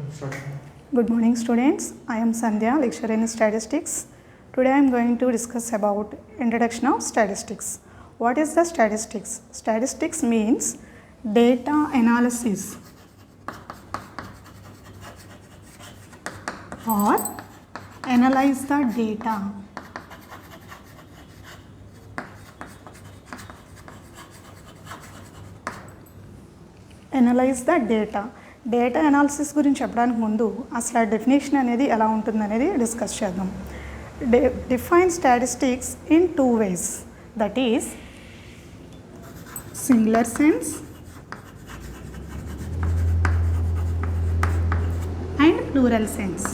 Good morning students, I am Sandhya, lecturer in statistics. Today I am going to discuss about introduction of statistics. What is the statistics? Statistics means data analysis or analyze the data. Analyze the data. Data analysis గురించి చెప్పడానికి ముందు అసలు ఆ definition అనేది ఎలా ఉంటుందనేది discuss చేద్దాం. Define statistics in two ways, that is singular sense and plural sense.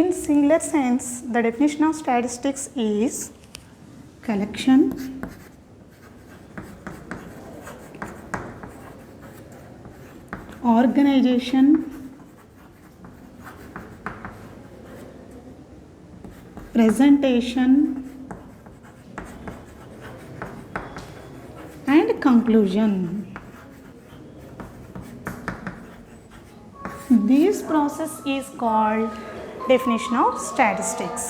In singular sense, the definition of statistics is collection, organization, presentation and conclusion. This process is called definition of statistics.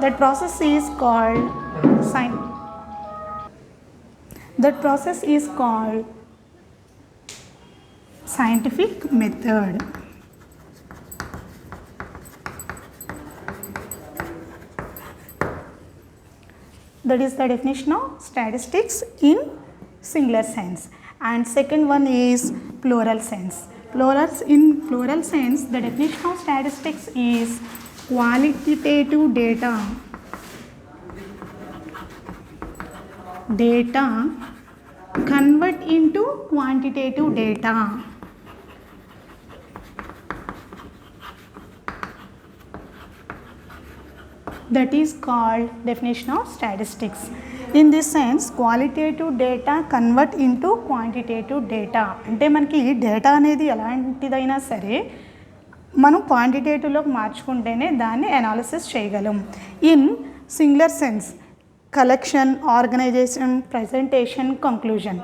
That process is called scientific method. That is the definition of statistics in singular sense, and second one is plural sense. In plural sense, the definition of statistics is qualitative data. Data convert into quantitative data. That is called definition of statistics. In this sense, qualitative data convert into quantitative data. అంటే మనకి data అనేది ఎలాంటిదైనా సరే మనం క్వాంటిటేటివ్లోకి మార్చుకుంటేనే దాన్ని analysis చేయగలం. In singular sense, collection, organisation, presentation, conclusion,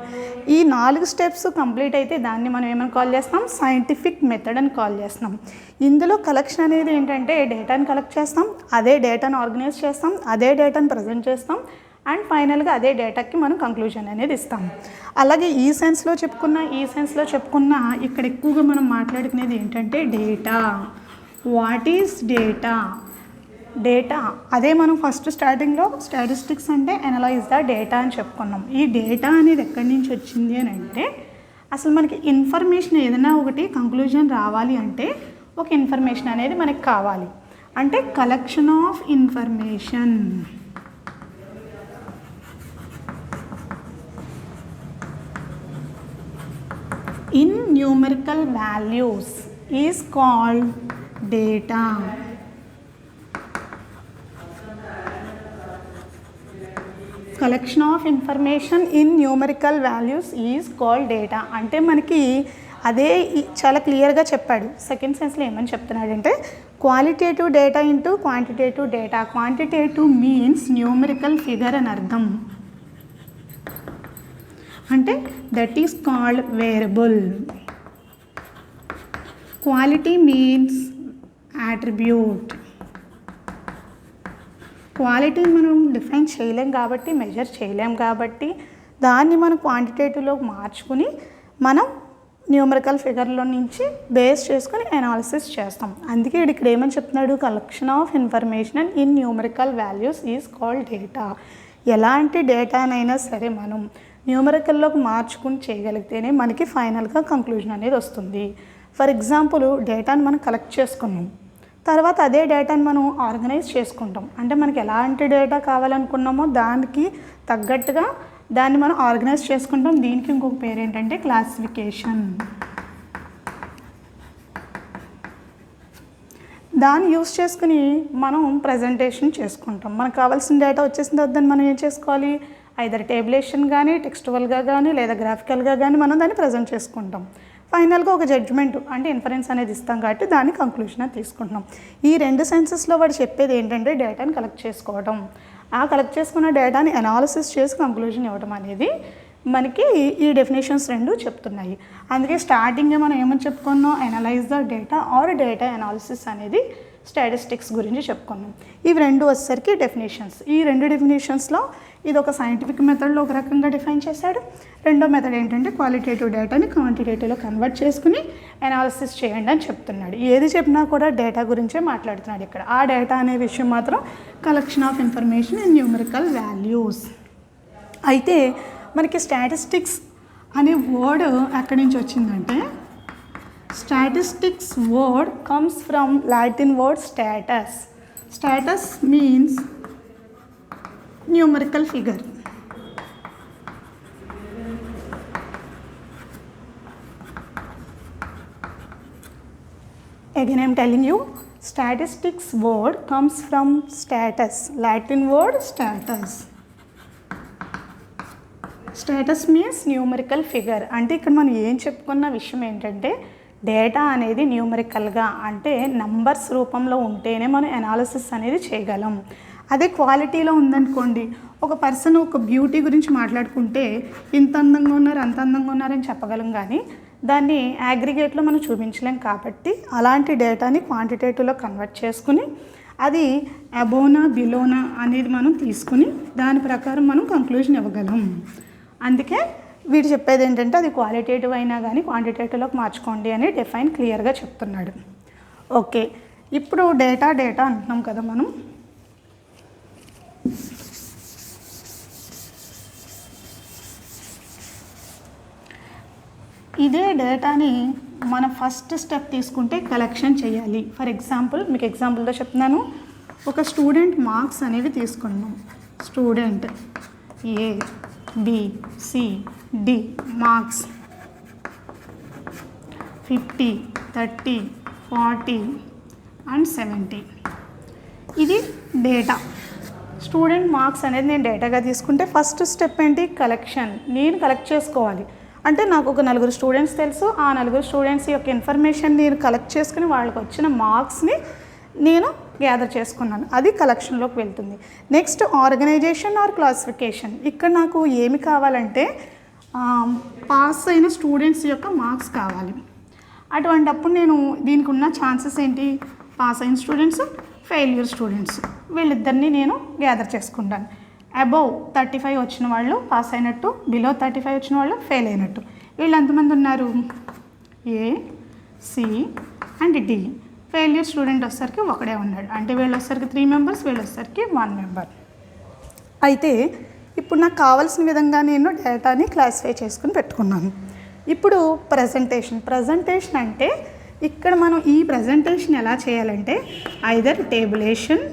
ఈ 4 steps complete అయితే దాన్ని మనం ఏమని కాల్ చేస్తాం? సైంటిఫిక్ మెథడ్ అని కాల్ చేస్తాం. ఇందులో కలెక్షన్ అనేది ఏంటంటే డేటాని కలెక్ట్ చేస్తాం, అదే డేటాను ఆర్గనైజ్ చేస్తాం, అదే డేటాను ప్రజెంట్ చేస్తాం, అండ్ ఫైనల్గా అదే డేటాకి మనం కంక్లూజన్ అనేది ఇస్తాం. అలాగే ఈ సెన్స్లో చెప్పుకున్న ఇక్కడ ఎక్కువగా మనం మాట్లాడుకునేది ఏంటంటే డేటా. వాట్ ఈజ్ డేటా అదే మనం ఫస్ట్ స్టార్టింగ్లో స్టాటిస్టిక్స్ అంటే అనలైజ్ ద డేటా అని చెప్పుకున్నాం. ఈ డేటా అనేది ఎక్కడి నుంచి వచ్చింది అని అంటే అసలు మనకి ఇన్ఫర్మేషన్ ఏదైనా ఒకటి కంక్లూజన్ రావాలి అంటే ఒక ఇన్ఫర్మేషన్ అనేది మనకి కావాలి. అంటే collection of information. In numerical values is called data. Collection of information in numerical values is called data. అంటే మనకి అదే చాలా క్లియర్గా చెప్పాడు. సెకండ్ సెన్స్లో ఏమని చెప్తున్నాడంటే qualitative data into quantitative data. Quantitative means numerical figure అని అర్థం. అంటే that is called variable. Quality means attribute. క్వాలిటీని మనం డిఫైన్ చేయలేం కాబట్టి, మెజర్ చేయలేం కాబట్టి దాన్ని మనం క్వాంటిటేటివ్లో మార్చుకుని మనం న్యూమరికల్ ఫిగర్లో నుంచి బేస్ చేసుకుని అనాలిసిస్ చేస్తాం. అందుకే ఇక్కడ ఏమని చెప్తున్నాడు? Collection of information in numerical values is called data. ఎలాంటి డేటానైనా సరే మనం న్యూమరికల్లోకి మార్చుకుని చేయగలిగితేనే మనకి ఫైనల్గా కంక్లూజన్ అనేది వస్తుంది. ఫర్ ఎగ్జాంపుల్, డేటాను మనం కలెక్ట్ చేసుకున్నాం, తర్వాత అదే డేటాను మనం ఆర్గనైజ్ చేసుకుంటాం. అంటే మనకి ఎలాంటి డేటా కావాలనుకున్నామో దానికి తగ్గట్టుగా దాన్ని మనం ఆర్గనైజ్ చేసుకుంటాం. దీనికి ఇంకొక పేరు ఏంటంటే క్లాసిఫికేషన్. దాన్ని యూస్ చేసుకుని మనం ప్రజెంటేషన్ చేసుకుంటాం. మనకు కావాల్సిన డేటా వచ్చేసిన తర్వాత దాన్ని మనం ఏం చేసుకోవాలి? ఐదర్ టేబులేషన్ కానీ, టెక్స్టువల్గా కానీ, లేదా గ్రాఫికల్గా కానీ మనం దాన్ని ప్రజెంట్ చేసుకుంటాం. ఫైనల్గా ఒక జడ్జ్మెంట్ అంటే ఇన్ఫరెన్స్ అనేది ఇస్తాం కాబట్టి దాన్ని కంక్లూషన్ అని తీసుకుంటున్నాం. ఈ రెండు సెన్సెస్లో వాడు చెప్పేది ఏంటంటే డేటాని కలెక్ట్ చేసుకోవడం. ఆ కలెక్ట్ చేసుకున్న డేటాని అనాలిసిస్ చేసి కంక్లూజన్ ఇవ్వడం అనేది మనకి ఈ డెఫినేషన్స్ రెండు చెప్తున్నాయి. అందుకే స్టార్టింగే మనం ఏమని చెప్పుకున్నాం, analyse the data or data analysis అనేది స్టాటిస్టిక్స్ గురించి చెప్పుకున్నాం. ఇవి రెండు వచ్చేసరికి డెఫినేషన్స్. ఈ రెండు డెఫినేషన్స్లో ఇది ఒక సైంటిఫిక్ మెథడ్లో ఒక రకంగా డిఫైన్ చేశాడు. రెండో మెథడ్ ఏంటంటే క్వాలిటేటివ్ డేటాని క్వాంటిటేటివ్లో కన్వర్ట్ చేసుకుని అనాలిసిస్ చేయండి అని చెప్తున్నాడు. ఏది చెప్పినా కూడా డేటా గురించే మాట్లాడుతున్నాడు ఇక్కడ. ఆ డేటా అనే విషయం మాత్రం collection of information in numerical values. అయితే మనకి స్టాటిస్టిక్స్ అనే వర్డ్ ఎక్కడి నుంచి వచ్చిందంటే, statistics word comes from Latin word status. Status means numerical figure. Again I am telling you, statistics word comes from status, Latin word status. Status means numerical figure. అంటే ఇక్కడ మనం ఏం చెప్పుకున్న విషయం ఏంటంటే, డేటా అనేది న్యూమరికల్గా అంటే నంబర్స్ రూపంలో ఉంటేనే మనం అనాలిసిస్ అనేది చేయగలం. అదే క్వాలిటీలో ఉందనుకోండి, ఒక పర్సన్ ఒక బ్యూటీ గురించి మాట్లాడుకుంటే ఇంత అందంగా ఉన్నారు అంత అందంగా ఉన్నారని చెప్పగలం, కానీ దాన్ని అగ్రిగేట్లో మనం చూపించలేం. కాబట్టి అలాంటి డేటాని క్వాంటిటేటివ్లో కన్వర్ట్ చేసుకుని అది అబోనా బిలోనా అనేది మనం తీసుకుని దాని ప్రకారం మనం కంక్లూజన్ ఇవ్వగలం. అందుకే వీడు చెప్పేది ఏంటంటే అది క్వాలిటేటివ్ అయినా కానీ క్వాంటిటేటివ్లోకి మార్చుకోండి అని డిఫైన్ క్లియర్గా చెప్తున్నాడు. ఓకే, ఇప్పుడు డేటా అంటున్నాం కదా మనం. ఇదే డేటాని మనం ఫస్ట్ స్టెప్ తీసుకుంటే కలెక్షన్ చేయాలి. ఫర్ ఎగ్జాంపుల్ మీకు ఎగ్జాంపుల్తో చెప్తున్నాను. ఒక స్టూడెంట్ మార్క్స్ అనేవి తీసుకున్నాం. Student A B C D marks 50, 30, 40 and 70. ఇది డేటా. స్టూడెంట్ మార్క్స్ అనేది నేను డేటాగా తీసుకుంటే ఫస్ట్ స్టెప్ ఏంటి, కలెక్షన్. నేను కలెక్ట్ చేసుకోవాలి. అంటే నాకు ఒక 4 స్టూడెంట్స్ తెలుసు. ఆ 4 స్టూడెంట్స్ యొక్క ఇన్ఫర్మేషన్ నేను కలెక్ట్ చేసుకుని వాళ్ళకి వచ్చిన మార్క్స్ని నేను గ్యాదర్ చేసుకున్నాను. అది కలెక్షన్లోకి వెళ్తుంది. Next organisation or classification. ఇక్కడ నాకు ఏమి కావాలంటే పాస్ అయిన స్టూడెంట్స్ యొక్క మార్క్స్ కావాలి. అటువంటప్పుడు నేను దీనికి ఉన్న ఛాన్సెస్ ఏంటి, పాస్ అయిన స్టూడెంట్స్, ఫెయిల్యూర్ స్టూడెంట్స్, వీళ్ళిద్దరిని నేను గ్యాదర్ చేసుకుంటాను. అబౌవ్ 35 వచ్చిన వాళ్ళు పాస్ అయినట్టు, బిలో 35 వచ్చిన వాళ్ళు ఫెయిల్ అయినట్టు. వీళ్ళు ఎంతమంది ఉన్నారు, A C and D. Failure student వచ్చేసరికి ఒకడే ఉన్నాడు. అంటే వీళ్ళు వచ్చేసరికి 3 మెంబర్స్, వీళ్ళు వచ్చేసరికి 1 మెంబర్. అయితే ఇప్పుడు నాకు కావాల్సిన విధంగా నేను డేటాని క్లాసిఫై చేసుకుని పెట్టుకున్నాను. ఇప్పుడు ప్రజెంటేషన్ అంటే ఇక్కడ మనం ఈ ప్రజెంటేషన్ ఎలా చేయాలంటే either tabulation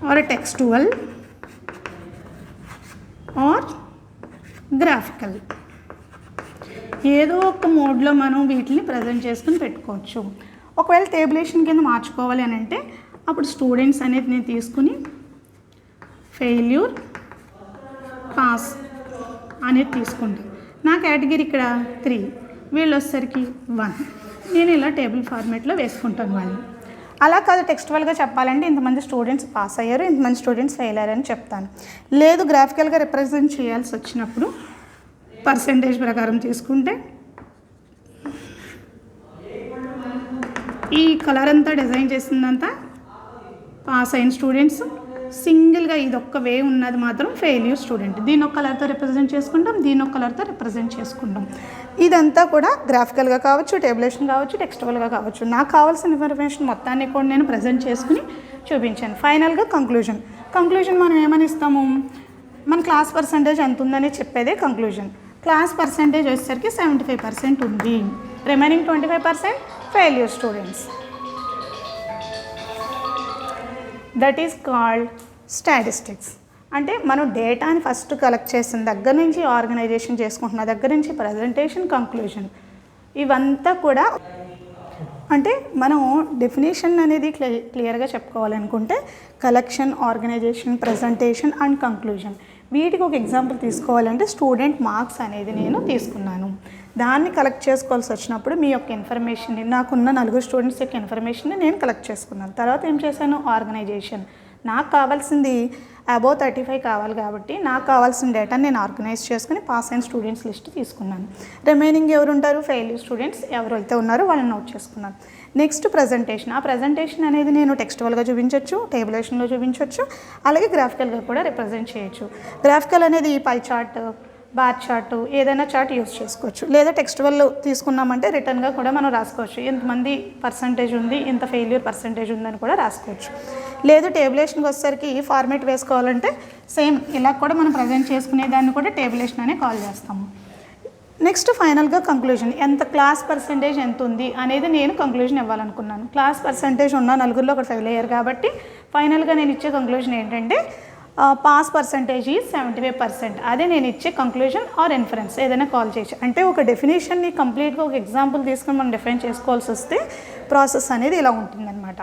or textual or graphical, ఏదో ఒక మోడ్లో మనం వీటిని ప్రజెంట్ చేసుకుని పెట్టుకోవచ్చు. ఒకవేళ టేబులేషన్ కింద మార్చుకోవాలి అని అంటే అప్పుడు స్టూడెంట్స్ అనేది నేను తీసుకుని ఫెయిల్యూర్, పాస్ అనేది తీసుకుంటాను. నా కేటగిరీ ఇక్కడ 3, వీళ్ళు వచ్చేసరికి 1. నేను ఇలా టేబుల్ ఫార్మేట్లో వేసుకుంటాను వాళ్ళు. అలా కాదు టెక్స్టువల్గా చెప్పాలంటే ఇంతమంది స్టూడెంట్స్ పాస్ అయ్యారు, ఇంతమంది స్టూడెంట్స్ ఫెయిల్ అయ్యారని చెప్తాను. లేదు గ్రాఫికల్గా రిప్రజెంట్ చేయాల్సి వచ్చినప్పుడు పర్సెంటేజ్ ప్రకారం తీసుకుంటే ఈ కలర్ అంతా డిజైన్ చేసిందంతా పాస్ అయిన స్టూడెంట్స్, సింగిల్గా ఇది ఒక్క వే ఉన్నది మాత్రం ఫెయిల్యూర్ స్టూడెంట్. దీని ఒక కలర్తో రిప్రజెంట్ చేసుకుంటాం, దీని ఒక కలర్తో రిప్రజెంట్ చేసుకుంటాం. ఇదంతా కూడా గ్రాఫికల్గా కావచ్చు, టేబులేషన్ కావచ్చు, టెక్స్టువల్గా కావచ్చు. నాకు కావాల్సిన ఇన్ఫర్మేషన్ మొత్తాన్ని కూడా నేను ప్రజెంట్ చేసుకుని చూపించాను. ఫైనల్గా కంక్లూజన్ మనం ఏమని ఇస్తాము, మన క్లాస్ పర్సంటేజ్ ఎంత ఉందని చెప్పేదే కంక్లూజన్. క్లాస్ పర్సంటేజ్ వచ్చేసరికి 75% ఉంది, remaining 25% failure students. That is called statistics. అంటే మనం డేటాని ఫస్ట్ కలెక్ట్ చేసిన దగ్గర నుంచి ఆర్గనైజేషన్ చేసుకుంటున్న దగ్గర నుంచి ప్రజెంటేషన్, కంక్లూజన్, ఇవంతా కూడా అంటే మనం డెఫినేషన్ అనేది క్లియర్గా చెప్పుకోవాలనుకుంటే collection, organisation, presentation and conclusion. వీటికి ఒక ఎగ్జాంపుల్ తీసుకోవాలంటే స్టూడెంట్ మార్క్స్ అనేది నేను తీసుకున్నాను. దాన్ని కలెక్ట్ చేసుకోవాల్సి వచ్చినప్పుడు మీ యొక్క ఇన్ఫర్మేషన్ని, నాకున్న 4 స్టూడెంట్స్ యొక్క ఇన్ఫర్మేషన్ని నేను కలెక్ట్ చేసుకున్నాను. తర్వాత ఏం చేశాను, ఆర్గనైజేషన్. నాకు కావాల్సింది అబోవ్ 35 కావాలి కాబట్టి నాకు కావాల్సిన డేటాని నేను ఆర్గనైజ్ చేసుకుని పాస్ అయిన స్టూడెంట్స్ లిస్ట్ తీసుకున్నాను. రిమైనింగ్ ఎవరు ఉంటారు, ఫెయిల్యూర్ స్టూడెంట్స్ ఎవరైతే ఉన్నారో వాళ్ళని నోట్ చేసుకున్నాను. Next presentation. ఆ ప్రజెంటేషన్ అనేది నేను టెక్స్టువల్గా చూపించవచ్చు, టేబులేషన్లో చూపించవచ్చు, అలాగే గ్రాఫికల్గా కూడా రిప్రజెంట్ చేయొచ్చు. గ్రాఫికల్ అనేది పై చార్ట్, బార్ చార్టు, ఏదైనా చార్ట్ యూస్ చేసుకోవచ్చు. లేదా టెక్స్టువల్ తీసుకున్నామంటే రిటర్న్గా కూడా మనం రాసుకోవచ్చు. ఎంతమంది పర్సంటేజ్ ఉంది, ఎంత ఫెయిల్యూర్ పర్సంటేజ్ ఉందని కూడా రాసుకోవచ్చు. లేదు టేబులేషన్కి వచ్చేసరికి ఫార్మేట్ వేసుకోవాలంటే సేమ్ ఇలా కూడా మనం ప్రజెంట్ చేసుకునే దాన్ని కూడా టేబులేషన్ అనే కాల్ చేస్తాము. నెక్స్ట్ ఫైనల్గా కంక్లూజన్. ఎంత క్లాస్ పర్సంటేజ్ ఎంత ఉంది అనేది నేను కంక్లూజన్ ఇవ్వాలనుకున్నాను. క్లాస్ పర్సంటేజ్ ఉన్న నలుగురిలో ఒకటి ఫెయిల్ అయ్యారు కాబట్టి ఫైనల్గా నేను ఇచ్చే కంక్లూజన్ ఏంటంటే పాస్ పర్సంటేజ్ ఈజ్ 75%. అదే నేను ఇచ్చే కంక్లూజన్ ఆర్ ఇన్ఫరెన్స్ ఏదైనా కాల్ చేయొచ్చు. అంటే ఒక డెఫినేషన్ని కంప్లీట్గా ఒక ఎగ్జాంపుల్ తీసుకొని మనం డిఫైన్ చేసుకోవాల్సి వస్తే ప్రాసెస్ అనేది ఇలా ఉంటుందన్నమాట.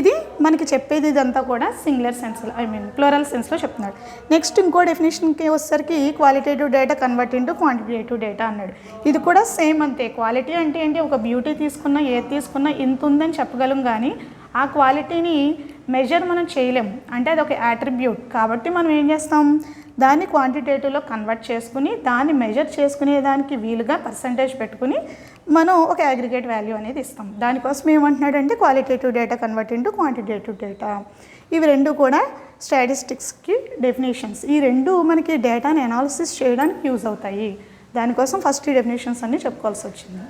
ఇది మనకి చెప్పేది ఇదంతా కూడా సింగులర్ సెన్స్లో ప్లూరల్ సెన్స్లో చెప్తున్నాడు. నెక్స్ట్ ఇంకో డెఫినేషన్కి వచ్చేసరికి qualitative data convert into quantitative data అన్నాడు. ఇది కూడా సేమ్ అంతే. క్వాలిటీ అంటే ఏంటి, ఒక బ్యూటీ తీసుకున్నా ఏది తీసుకున్నా ఇంత ఉందని చెప్పగలం, కానీ ఆ క్వాలిటీని మెజర్ మనం చేయలేము. అంటే అది ఒక యాట్రిబ్యూట్ కాబట్టి మనం ఏం చేస్తాం, దాన్ని క్వాంటిటేటివ్లో కన్వర్ట్ చేసుకుని దాన్ని మెజర్ చేసుకునే దానికి వీలుగా పర్సంటేజ్ పెట్టుకుని మనం ఒక అగ్రిగేట్ వాల్యూ అనేది ఇస్తాం. దానికోసం ఏమంటున్నాడంటే qualitative data convert into quantitative data. ఇవి రెండు కూడా స్టాటిస్టిక్స్కి డెఫినేషన్స్. ఈ రెండు మనకి డేటాని అనాలిసిస్ చేయడానికి యూజ్ అవుతాయి. దానికోసం ఫస్ట్ ఈ డెఫినేషన్స్ అన్నీ చెప్పుకోవాల్సి వచ్చింది.